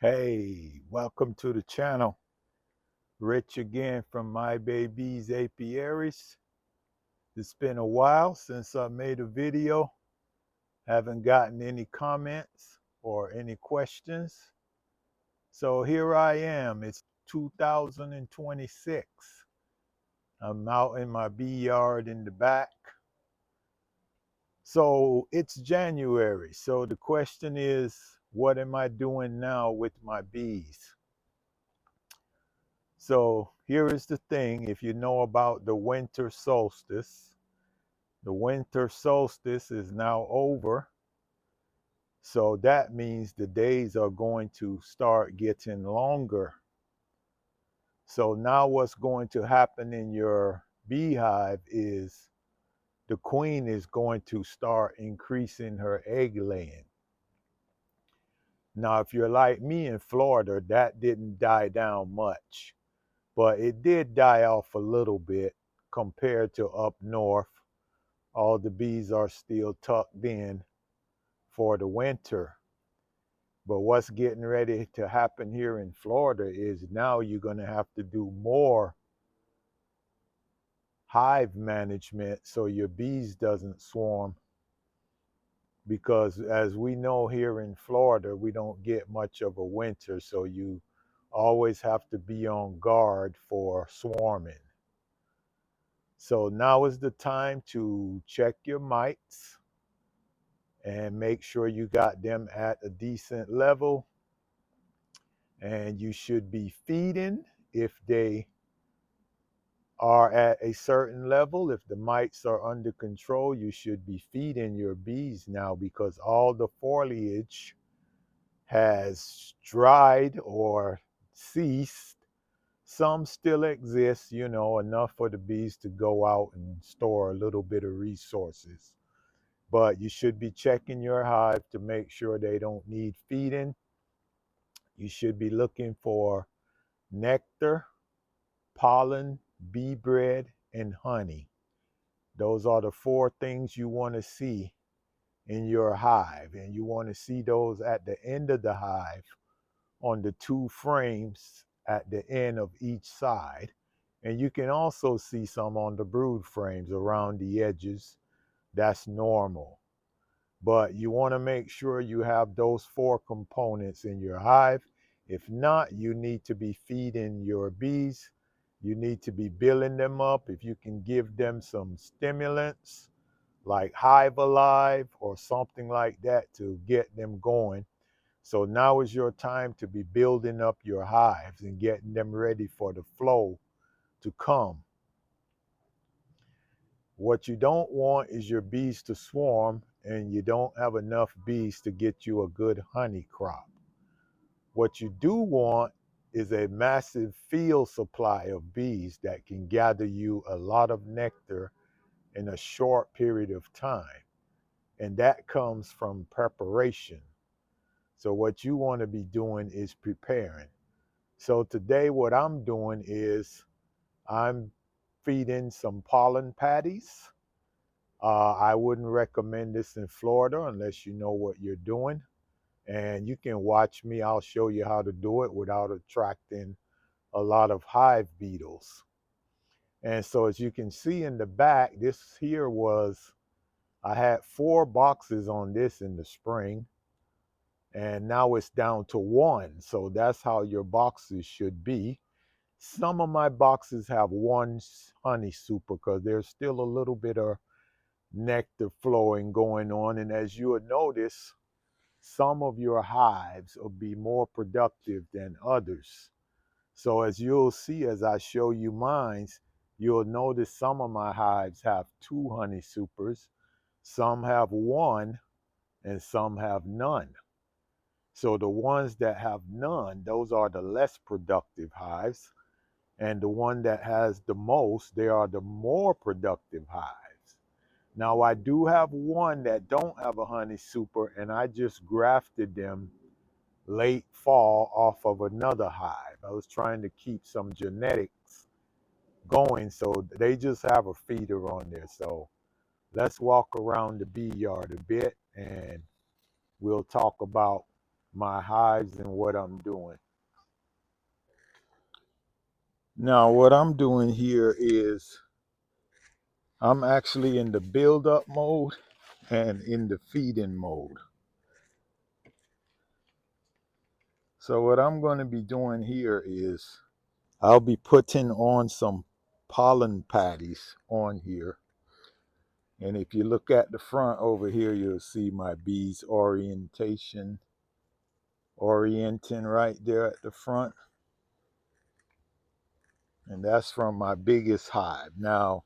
Hey, welcome to the channel. Rich again from My Baby's Apiaries. It's been a while since I made a video. Haven't gotten any comments or any questions. So here I am. It's 2026. I'm out in my bee yard in the back. So it's January. So the question is, what am I doing now with my bees? So here is the thing, if you know about the winter solstice, the winter solstice is now over. So that means the days are going to start getting longer. So now what's going to happen in your beehive is the queen is going to start increasing her egg laying. Now, if you're like me in Florida, that didn't die down much, but it did die off a little bit compared to up north. All the bees are still tucked in for the winter. But what's getting ready to happen here in Florida is now you're going to have to do more hive management so your bees doesn't swarm, because as we know here in Florida, we don't get much of a winter, so you always have to be on guard for swarming. So now is the time to check your mites and make sure you got them at a decent level. And you should be feeding if they are at a certain level. If the mites are under control, you should be feeding your bees now, because all the foliage has dried or ceased. Some still exist, enough for the bees to go out and store a little bit of resources. But you should be checking your hive to make sure they don't need feeding. You should be looking for nectar, pollen, bee bread, and honey. Those are the four things you want to see in your hive. And you want to see those at the end of the hive on the two frames at the end of each side. And you can also see some on the brood frames around the edges. That's normal. But you want to make sure you have those four components in your hive. If not, you need to be feeding your bees. You need to be building them up. If you can give them some stimulants like Hive Alive or something like that to get them going. So now is your time to be building up your hives and getting them ready for the flow to come. What you don't want is your bees to swarm and you don't have enough bees to get you a good honey crop. What you do want is a massive field supply of bees that can gather you a lot of nectar in a short period of time. And that comes from preparation. So what you want to be doing is preparing. So today what I'm doing is I'm feeding some pollen patties. I wouldn't recommend this in Florida unless you know what you're doing. And you can watch me. I'll show you how to do it without attracting a lot of hive beetles. And so as you can see in the back, this here was, I had 4 boxes on this in the spring. And now it's down to 1. So that's how your boxes should be. Some of my boxes have 1 honey super because there's still a little bit of nectar flowing going on. And as you would notice, some of your hives will be more productive than others. So as you'll see, as I show you mines, you'll notice some of my hives have 2 honey supers, some have 1, and some have none. So the ones that have none, those are the less productive hives. And the one that has the most, they are the more productive hives. Now I do have one that don't have a honey super, and I just grafted them late fall off of another hive. I was trying to keep some genetics going, so they just have a feeder on there. So let's walk around the bee yard a bit and we'll talk about my hives and what I'm doing. Now, what I'm doing here is I'm actually in the build up mode and in the feeding mode. So what I'm going to be doing here is I'll be putting on some pollen patties on here. And if you look at the front over here, you'll see my bees orienting right there at the front. And that's from my biggest hive. Now,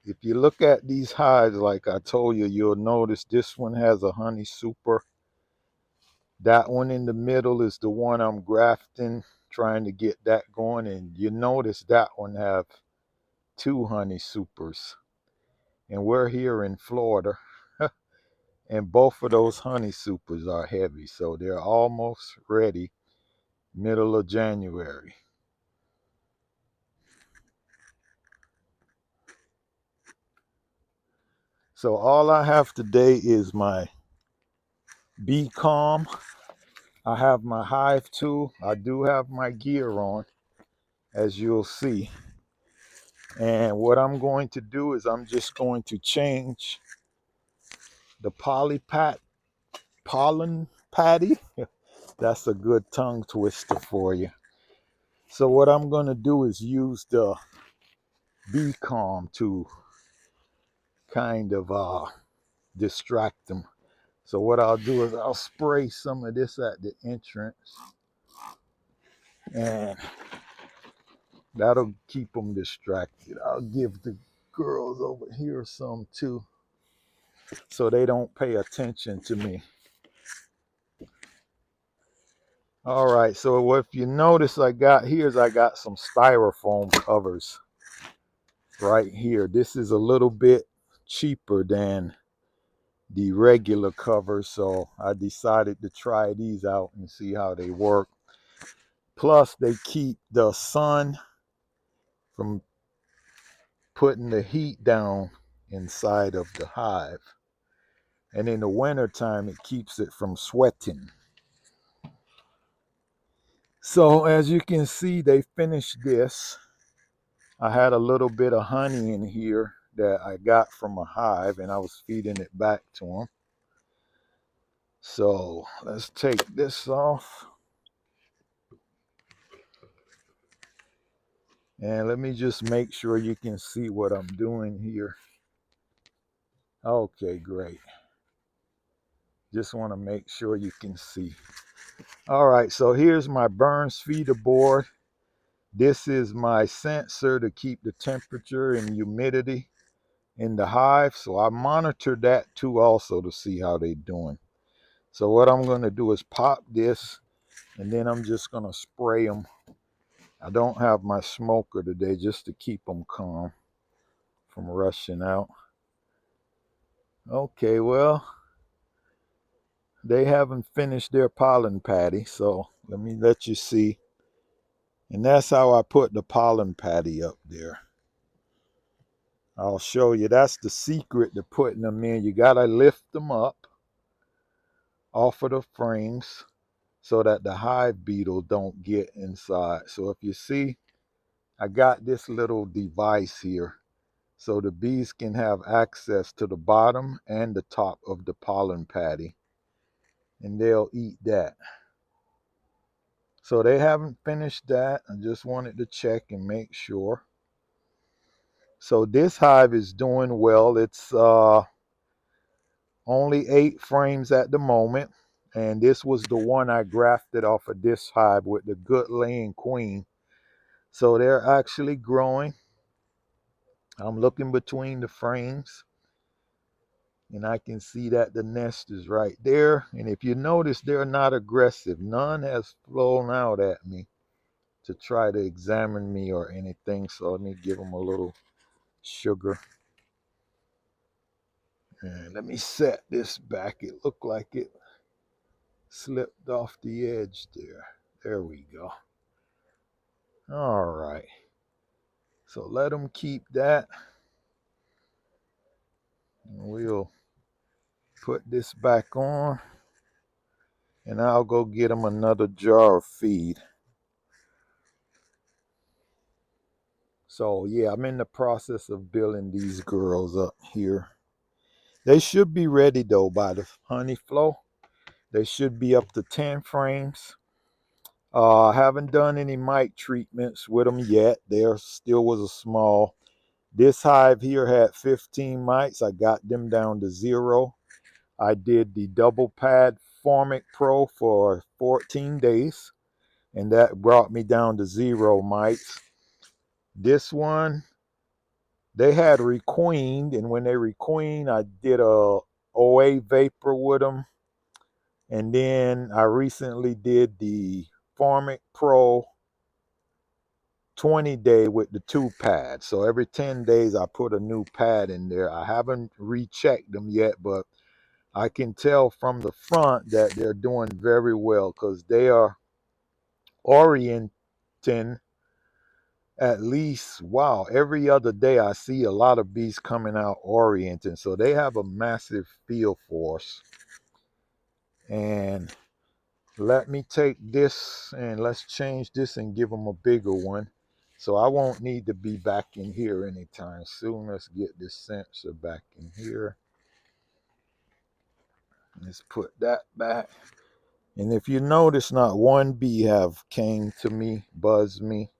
if you look at these hives, like I told you, you'll notice this one has a honey super. That one in the middle is the one I'm grafting, trying to get that going. And you notice that one have two honey supers. And we're here in Florida. And both of those honey supers are heavy. So they're almost ready middle of January. So all I have today is my Bee Calm. I have my hive tool. I do have my gear on, as you'll see. And what I'm going to do is I'm just going to change the pollen patty. That's a good tongue twister for you. So what I'm going to do is use the Bee Calm to kind of distract them. So what I'll do is I'll spray some of this at the entrance, and that'll keep them distracted. I'll give the girls over here some too, so they don't pay attention to me. All right, so if you notice, I got some styrofoam covers right here. This is a little bit cheaper than the regular covers, so I decided to try these out and see how they work. Plus, they keep the sun from putting the heat down inside of the hive. And in the wintertime, it keeps it from sweating. So as you can see, they finished this. I had a little bit of honey in here that I got from a hive, and I was feeding it back to them. So let's take this off. And let me just make sure you can see what I'm doing here. Okay, great. Just want to make sure you can see. All right, so here's my Burns feeder board. This is my sensor to keep the temperature and humidity in the hive. So I monitor that too also to see how they're doing. So what I'm going to do is pop this, and then I'm just going to spray them. I don't have my smoker today just to keep them calm from rushing out. Okay, well, they haven't finished their pollen patty, so let me let you see. And that's how I put the pollen patty up there. I'll show you. That's the secret to putting them in. You got to lift them up off of the frames so that the hive beetle don't get inside. So if you see, I got this little device here so the bees can have access to the bottom and the top of the pollen patty, and they'll eat that. So they haven't finished that. I just wanted to check and make sure. So this hive is doing well. It's only 8 frames at the moment, and this was the one I grafted off of this hive with the good laying queen. So they're actually growing. I'm looking between the frames, and I can see that the nest is right there. And if you notice, they're not aggressive. None has flown out at me to try to examine me or anything. So let me give them a little sugar. And let me set this back. It looked like it slipped off the edge there. There we go. All right. So let them keep that. And we'll put this back on. and I'll go get them another jar of feed. So yeah, I'm in the process of building these girls up here. They should be ready though by the honey flow. They should be up to 10 frames. I haven't done any mite treatments with them yet. There still was a small. This hive here had 15 mites. I got them down to 0. I did the double pad Formic Pro for 14 days, and that brought me down to 0 mites. This one, they had requeened, and when they requeened, I did a OA vapor with them, and then I recently did the Formic Pro 20 day with the 2 pads. So every 10 days I put a new pad in there. I haven't rechecked them yet, but I can tell from the front that they're doing very well because they are orienting at least, wow, every other day I see a lot of bees coming out orienting. So they have a massive field force. And let me take this and let's change this and give them a bigger one. So I won't need to be back in here anytime soon. Let's get this sensor back in here. Let's put that back. And if you notice, not one bee have came to me, buzzed me,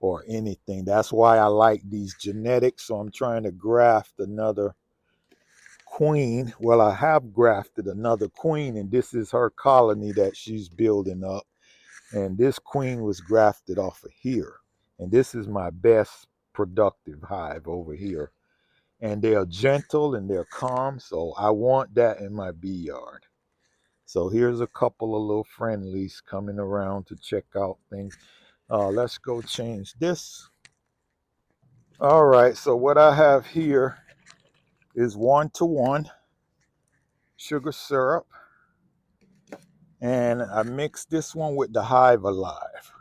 or anything. That's why I like these genetics. So I'm trying to graft another queen. Well, I have grafted another queen, and this is her colony that she's building up. And this queen was grafted off of here. And this is my best productive hive over here. And they are gentle and they're calm. So I want that in my bee yard. So here's a couple of little friendlies coming around to check out things. Let's go change this. All right, so what I have here is 1-to-1 sugar syrup. And I mixed this one with the Hive Alive.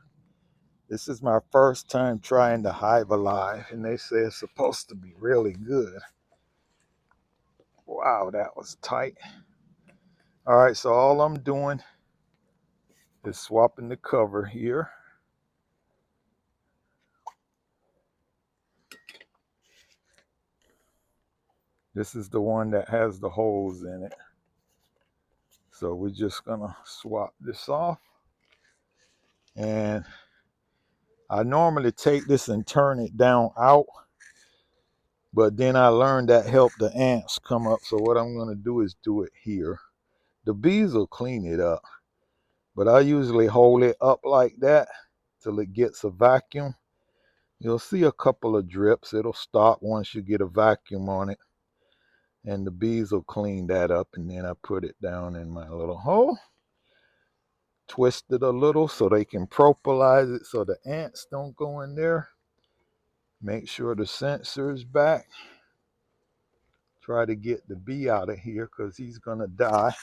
This is my first time trying the Hive Alive, and they say it's supposed to be really good. Wow, that was tight. All right, so all I'm doing is swapping the cover here. This is the one that has the holes in it. So we're just gonna swap this off. And I normally take this and turn it down out, but then I learned that helped the ants come up. So what I'm gonna do is do it here. The bees will clean it up, but I usually hold it up like that till it gets a vacuum. You'll see a couple of drips. It'll stop once you get a vacuum on it, and the bees will clean that up. And then I put it down in my little hole, twist it a little so they can propolize it so the ants don't go in there. Make sure the sensor is back. Try to get the bee out of here because he's gonna die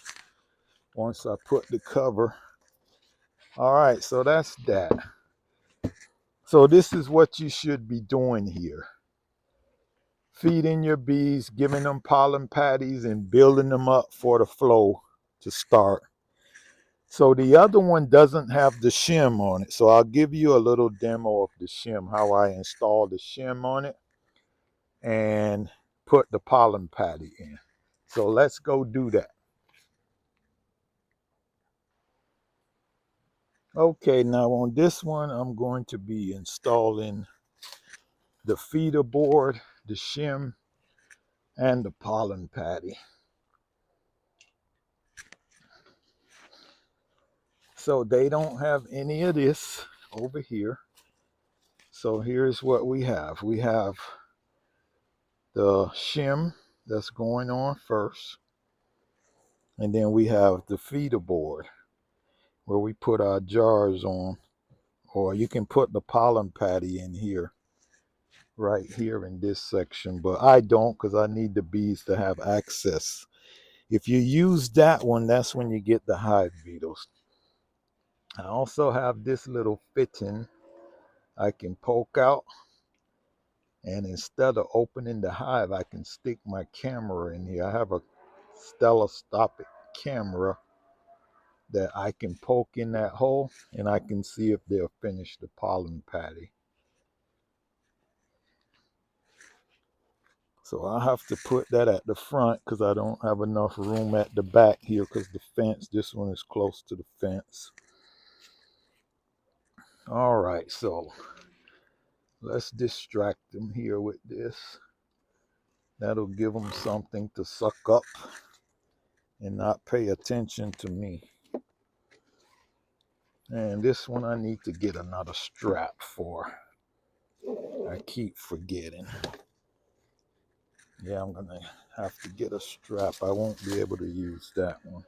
once I put the cover. All right, so that's that. So this is what you should be doing here. Feeding your bees, giving them pollen patties, and building them up for the flow to start. So the other one doesn't have the shim on it. So I'll give you a little demo of the shim, how I installed the shim on it and put the pollen patty in. So let's go do that. Okay, now on this one, I'm going to be installing the feeder board, the shim, and the pollen patty. So they don't have any of this over here. So here's what we have. We have the shim that's going on first. And then we have the feeder board where we put our jars on. Or you can put the pollen patty in here, right here in this section. But I don't because I need the bees to have access. If you use that one, that's when you get the hive beetles. I also have this little fitting I can poke out. And instead of opening the hive, I can stick my camera in here. I have a stelloscopic camera that I can poke in that hole and I can see if they'll finish the pollen patty. So I have to put that at the front because I don't have enough room at the back here because the fence, this one is close to the fence. All right, so let's distract them here with this. That'll give them something to suck up and not pay attention to me. And this one I need to get another strap for. I keep forgetting. Yeah, I'm gonna have to get a strap. I won't be able to use that one.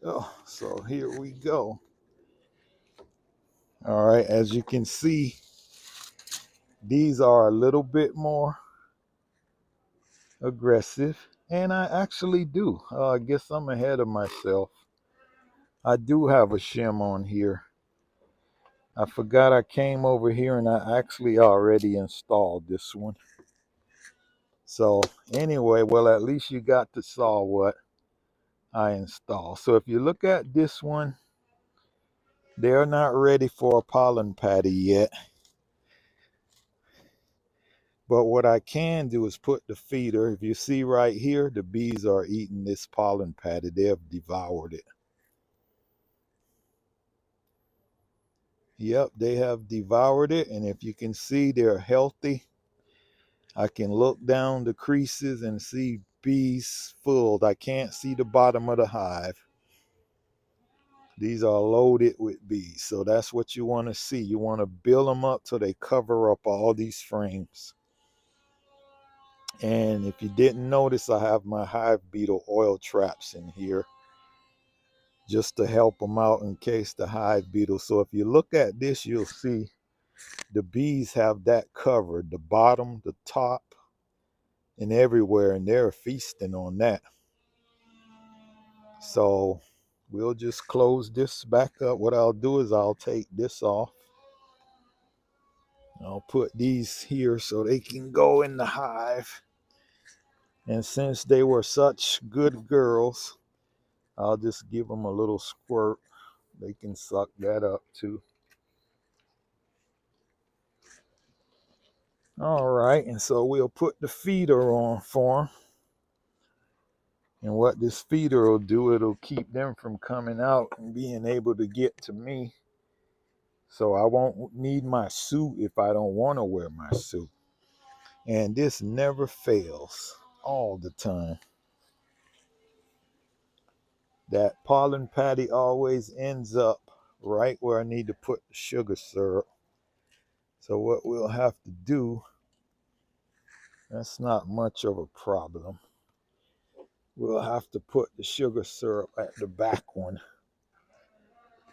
Oh, so here we go. All right, as you can see, these are a little bit more aggressive, and I actually do. I guess I'm ahead of myself. I do have a shim on here. I forgot I came over here and I actually already installed this one. So anyway, well, at least you got to saw what I installed. So if you look at this one, they're not ready for a pollen patty yet. But what I can do is put the feeder. If you see right here, the bees are eating this pollen patty. They have devoured it. Yep, they have devoured it. And if you can see, they're healthy. I can look down the creases and see bees full. I can't see the bottom of the hive. These are loaded with bees. So that's what you want to see. You want to build them up till they cover up all these frames. And if you didn't notice, I have my hive beetle oil traps in here just to help them out in case the hive beetle. So if you look at this, you'll see the bees have that covered, the bottom, the top, and everywhere, and they're feasting on that. So we'll just close this back up. What I'll do is I'll take this off. I'll put these here so they can go in the hive. And since they were such good girls, I'll just give them a little squirt. They can suck that up too. All right, and so we'll put the feeder on for them. And what this feeder will do, it'll keep them from coming out and being able to get to me. So I won't need my suit if I don't want to wear my suit. And this never fails, all the time. That pollen patty always ends up right where I need to put the sugar syrup. So what we'll have to do, that's not much of a problem. We'll have to put the sugar syrup at the back one.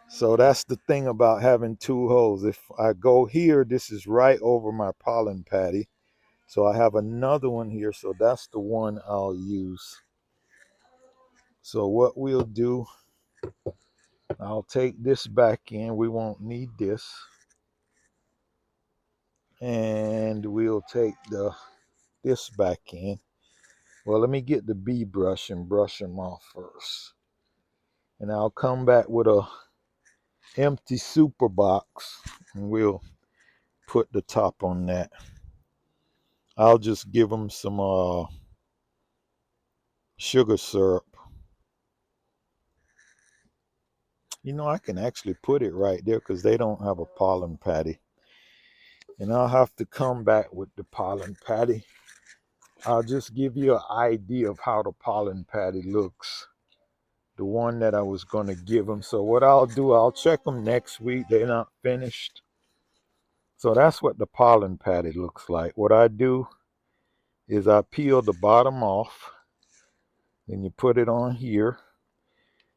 So that's the thing about having two holes. If I go here, this is right over my pollen patty. So I have another one here. So that's the one I'll use. So what we'll do, I'll take this back in. We won't need this. And we'll take this back in. Well, let me get the bee brush and brush them off first. And I'll come back with a empty super box and we'll put the top on that. I'll just give them some sugar syrup. You know, I can actually put it right there because they don't have a pollen patty. And I'll have to come back with the pollen patty. I'll just give you an idea of how the pollen patty looks. The one that I was going to give them. So what I'll do, I'll check them next week. They're not finished. So that's what the pollen patty looks like. What I do is I peel the bottom off. Then you put it on here.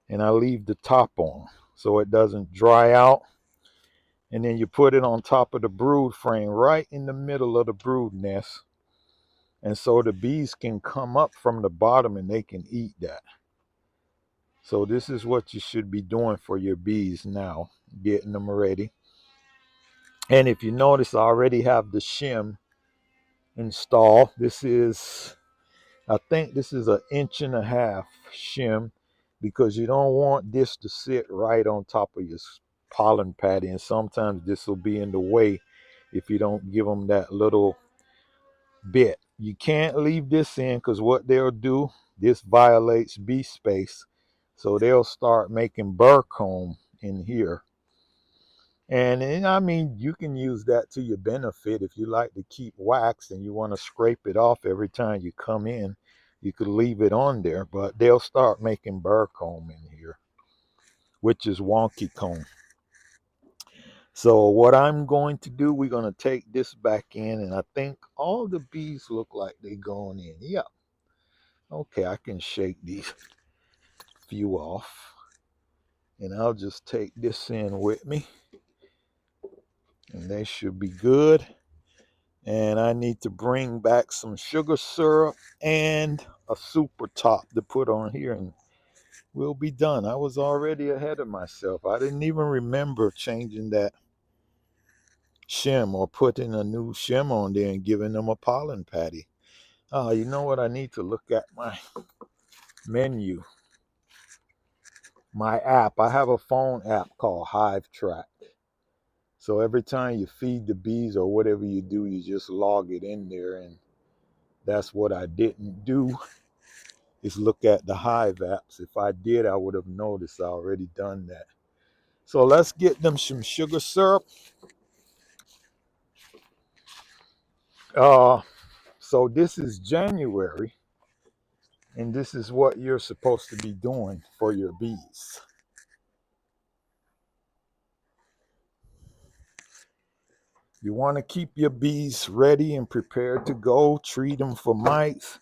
And I leave the top on so it doesn't dry out. And then you put it on top of the brood frame right in the middle of the brood nest. And so the bees can come up from the bottom and they can eat that. So this is what you should be doing for your bees now, getting them ready. And if you notice, I already have the shim installed. This is I think this is an inch and a half shim because you don't want this to sit right on top of your pollen patty, and sometimes this will be in the way if you don't give them that little bit. You can't leave this in because what they'll do, this violates bee space, so they'll start making burr comb in here. And I mean, you can use that to your benefit. If you like to keep wax and you want to scrape it off every time you come in, you could leave it on there, but they'll start making burr comb in here, which is wonky comb. So what I'm going to do, we're going to take this back in, and I think all the bees look like they're going in. Yeah. Okay, I can shake these few off, and I'll just take this in with me, and they should be good. And I need to bring back some sugar syrup and a super top to put on here, and we'll be done. I was already ahead of myself. I didn't even remember changing that shim or putting a new shim on there and giving them a pollen patty. Oh, you know what? I need to look at my menu, my app. I have a phone app called Hive Track. So every time you feed the bees or whatever you do, you just log it in there. And that's what I didn't do, is look at the Hive apps. If I did, I would have noticed I already done that. So let's get them some sugar syrup. So this is January, and this is what you're supposed to be doing for your bees. You want to keep your bees ready and prepared to go. Treat them for mites.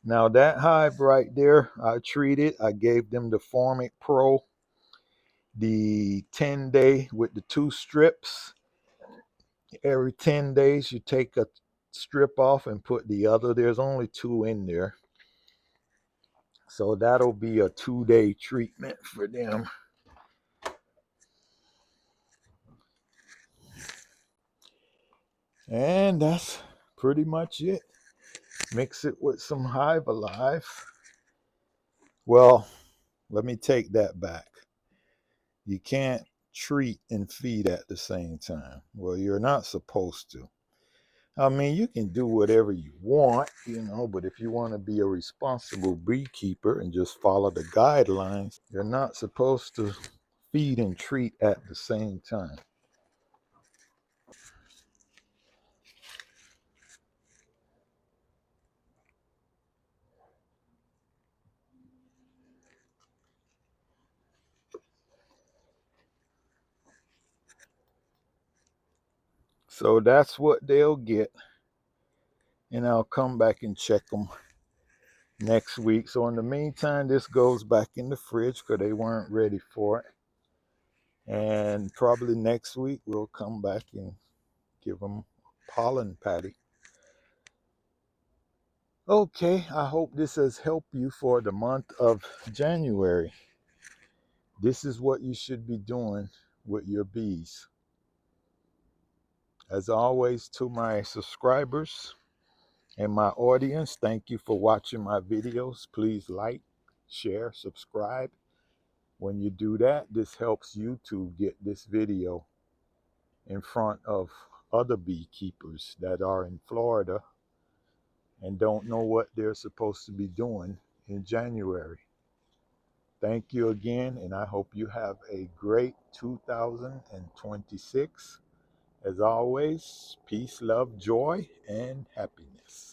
Now that hive right there, I treated. I gave them the Formic Pro, the 10-day with the 2 strips. Every 10 days, you take a strip off and put the other. There's only 2 in there. So that'll be a 2-day treatment for them. And that's pretty much it. Mix it with some Hive Alive. Well, let me take that back. You can't treat and feed at the same time. Well, you're not supposed to. I mean, you can do whatever you want, but if you want to be a responsible beekeeper and just follow the guidelines, you're not supposed to feed and treat at the same time. So that's what they'll get. And I'll come back and check them next week. So in the meantime, this goes back in the fridge because they weren't ready for it. And probably next week, we'll come back and give them pollen patty. Okay, I hope this has helped you for the month of January. This is what you should be doing with your bees. As always, to my subscribers and my audience, thank you for watching my videos. Please like, share, subscribe. When you do that, this helps YouTube get this video in front of other beekeepers that are in Florida and don't know what they're supposed to be doing in January. Thank you again, and I hope you have a great 2026. As always, peace, love, joy, and happiness.